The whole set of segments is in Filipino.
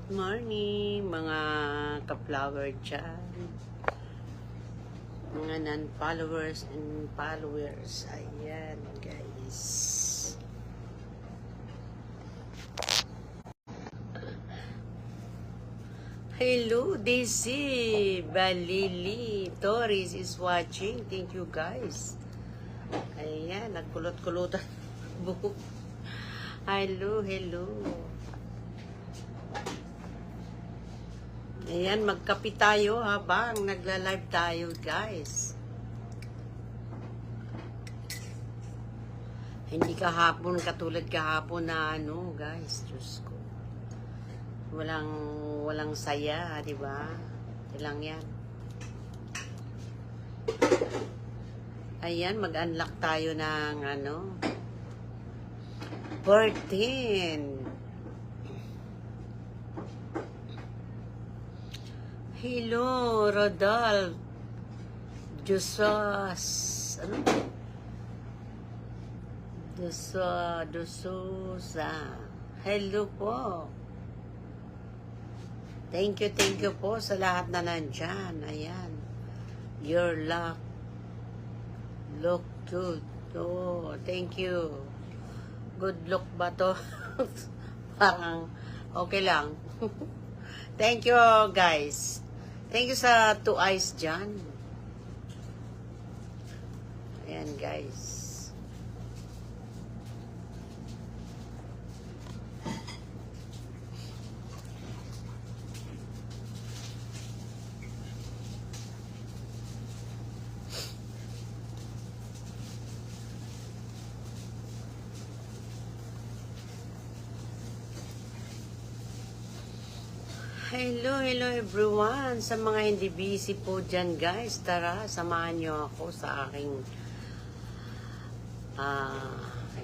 Good morning, mga ka-flower dyan. Mga non-followers and followers. Ayan, guys. Hello, Daisy. Balili Torres is watching. Thank you, guys. Ayan, nagkulot-kulutan. Buhok. Hello, hello. Ayan, magkape tayo habang nagla-live tayo, guys. Hindi kahapon, katulad kahapon na guys. Diyos ko. Walang saya, di ba? Ito lang yan. Ayan, mag-unlock tayo ng 14. Hello, Rodolph. Josos. Jososa. Hello po. Thank you po sa lahat na nandyan. Ayan. Your luck. Look good. Oh, thank you. Good look ba to? Parang okay lang. Thank you, guys. Thank you sa 2 eyes dyan. Ayan, guys. Hello everyone. Sa mga hindi busy po dyan, guys, tara, samahan nyo ako sa aking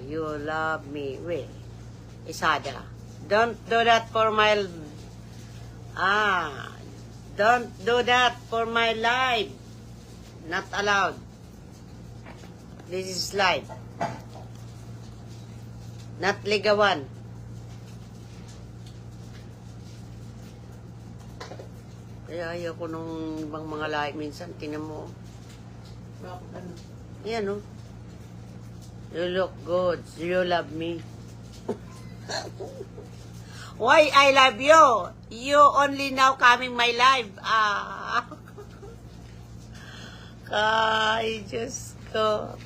You Love Me. Wait, Isada. Don't do that for my don't do that for my live. Not allowed. This is live. Not ligawan. Kaya ayoko nung ibang mga live minsan. Tingnan mo. Bakit ano? Yan, oh. You look good. You love me. Why I love you? You only now coming my live. Ay, Diyos ko.